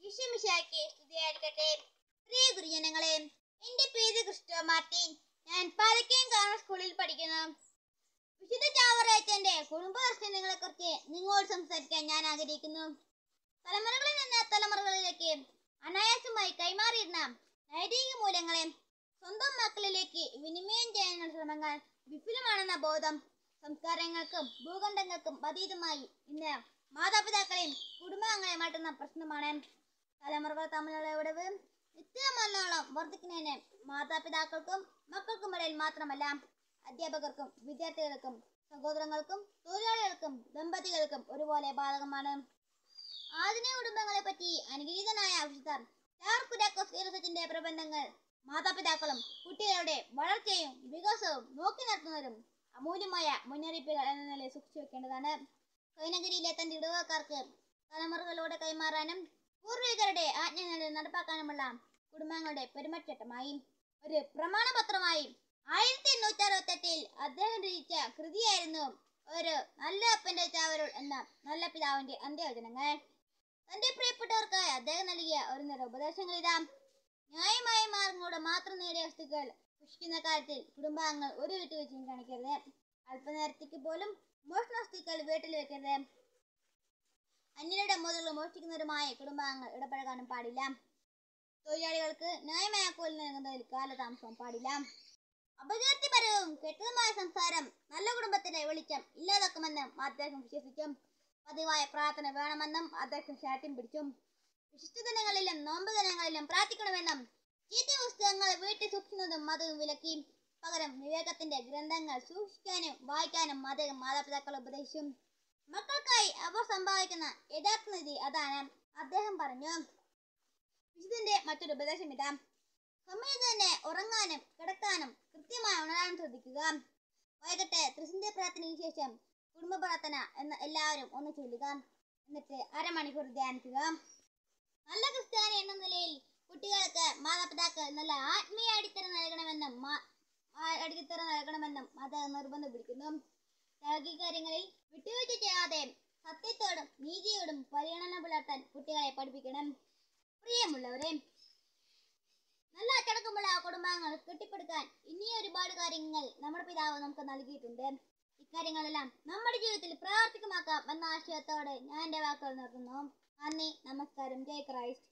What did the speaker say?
ഈശോമിശിഹായ്ക്ക് സ്തുതിയായിരിക്കട്ടെ. പ്രിയ ഗുരുജനങ്ങളെ, എൻ്റെ പേര് ക്രിസ്റ്റോ മാർട്ടിൻ. ഞാൻ പാലക്കയം ഗവൺമെന്റ് സ്കൂളിൽ പഠിക്കുന്നു. വിശുദ്ധ ചാവറയച്ചൻ്റെ കുടുംബ ദർശനങ്ങളെ കുറിച്ച് നിങ്ങളോട് സംസാരിക്കാൻ ഞാൻ ആഗ്രഹിക്കുന്നു. തലമുറകളിൽ നിന്ന് തലമുറകളിലേക്ക് അനായാസമായി കൈമാറിയിരുന്ന നൈതിക മൂല്യങ്ങളെ സ്വന്തം മക്കളിലേക്ക് വിനിമയം ചെയ്യാനുള്ള ശ്രമങ്ങൾ വിഫലമാണെന്ന ബോധം സംസ്കാരങ്ങൾക്കും ഭൂഖണ്ഡങ്ങൾക്കും അതീതമായി ഇന്ന് മാതാപിതാക്കളെയും കുടുംബാംഗങ്ങളെയും മാറ്റുന്ന പ്രശ്നമാണ്. തലമുറകൾ തമ്മിലുള്ള വിടവ് നിത്യമെന്നോളം വർദ്ധിക്കുന്നതിന് മാതാപിതാക്കൾക്കും മക്കൾക്കുമിടയിൽ മാത്രമല്ല, അധ്യാപകർക്കും വിദ്യാർത്ഥികൾക്കും സഹോദരങ്ങൾക്കും തൊഴിലാളികൾക്കും ദമ്പതികൾക്കും ഒരുപോലെ ബാധകമാണ്. ആധുനിക കുടുംബങ്ങളെ പറ്റി അനുഗ്രഹീതനായ വിശുദ്ധ കുര്യാക്കോസ് പ്രബന്ധങ്ങൾ മാതാപിതാക്കളും കുട്ടികളുടെ വളർച്ചയും വികാസവും നോക്കി നടത്തുന്നവരും അമൂല്യമായ മുന്നറിയിപ്പുകൾ എന്ന നിലയിൽ സൂക്ഷിച്ചു വെക്കേണ്ടതാണ്. കൈനഗരിയിലെ തന്റെ ഇടവക്കാർക്ക് തലമുറകളോടെ കൈമാറാനും പൂർവികരുടെ ആജ്ഞകൾ നടപ്പാക്കാനുമുള്ള കുടുംബങ്ങളുടെ പെരുമാറ്റമായി ഒരു പ്രമാണപത്രമായി 1868 അദ്ദേഹം രചിച്ച കൃതിയായിരുന്നു ഒരു നല്ല അപ്പന്റെ ചാവരുൾ എന്ന നല്ല പിതാവിന്റെ അന്ത്യവചനങ്ങൾ. തന്റെ പ്രിയപ്പെട്ടവർക്കായി അദ്ദേഹം നൽകിയ ഒരു നിര ഉപദേശങ്ങൾ ഇതാ: ന്യായമായ മാർഗങ്ങളോട് മാത്രം നേടിയ വസ്തുക്കൾ സൂക്ഷിക്കുന്ന കാര്യത്തിൽ കുടുംബാംഗങ്ങൾ ഒരു വിട്ടുവീഴ്ചയും കാണിക്കരുത്. അല്പനേരത്തേക്ക് പോലും മോഷണ വസ്തുക്കൾ വീട്ടിൽ വെക്കരുത്. അന്യരുടെ മുതലുകൾ മോഷ്ടിക്കുന്നവരുമായ കുടുംബാംഗങ്ങൾ ഇടപഴകാനും പാടില്ല. തൊഴിലാളികൾക്ക് ന്യായമായ കൂലി നൽകുന്നതിൽ കാലതാമസവും പാടില്ല. അപകീർത്തിപരവും കെട്ടതുമായ സംസാരം നല്ല കുടുംബത്തിന്റെ വെളിച്ചം ഇല്ലാതാക്കുമെന്നും അദ്ദേഹം വിശ്വസിച്ചു. പതിവായ പ്രാർത്ഥന വേണമെന്നും അദ്ദേഹം ശാഠ്യം പിടിച്ചു. വിശിഷ്ട ദിനങ്ങളിലും നോമ്പ് ദിനങ്ങളിലും പ്രാർത്ഥിക്കണമെന്നും ചീത്ത പുസ്തകങ്ങൾ വീട്ടിൽ സൂക്ഷിക്കുന്നതും മതവും വിലക്കി. പകരം വിവേകത്തിന്റെ ഗ്രന്ഥങ്ങൾ സൂക്ഷിക്കാനും വായിക്കാനും അദ്ദേഹം മാതാപിതാക്കളെ ഉപദേശിച്ചു. മക്കൾക്കായി അവർ സമ്പാദിക്കുന്ന യഥാർത്ഥ നിധി അതാണ്. അദ്ദേഹം പറഞ്ഞു, വിശുദ്ധന്റെ മറ്റൊരു ഉപദേശം ഇതാ: സമയത്ത് തന്നെ ഉറങ്ങാനും കിടക്കാനും കൃത്യമായി ഉണരാനും ശ്രദ്ധിക്കുക. വൈകിട്ട് ത്രിസന്ധ്യ പ്രാർത്ഥനയ്ക്ക് ശേഷം കുടുംബ പ്രാർത്ഥന എന്ന് എല്ലാവരും ഒന്ന് ചൊല്ലുക. എന്നിട്ട് അരമണിക്കൂർ ധ്യാനിക്കുക. നല്ല ക്രിസ്ത്യാനി എന്ന നിലയിൽ കുട്ടികൾക്ക് മാതാപിതാക്കൾ നല്ല ആത്മീയ അടിത്തറ നൽകണമെന്നും അദ്ദേഹം നിർബന്ധം പിടിക്കുന്നു. ലൗകിക കാര്യങ്ങളിൽ വിട്ടുവീഴ്ച ചെയ്യാതെ സത്യത്തോടും നീതിയോടും പരിഗണന പുലർത്താൻ കുട്ടികളെ പഠിപ്പിക്കണം. പ്രിയമുള്ളവരെ, നല്ല അച്ചടക്കമുള്ള കുടുംബാംഗങ്ങൾ കെട്ടിപ്പടുക്കാൻ ഇനി ഒരുപാട് കാര്യങ്ങൾ നമ്മുടെ പിതാവ് നമുക്ക് നൽകിയിട്ടുണ്ട്. ഇക്കാര്യങ്ങളെല്ലാം നമ്മുടെ ജീവിതത്തിൽ പ്രാവർത്തികമാക്കാം എന്ന ആശയത്തോടെ ഞാൻ എൻ്റെ വാക്കുകൾ നിർത്തുന്നു. നന്ദി, നമസ്കാരം. ജയ് ക്രൈസ്റ്റ്.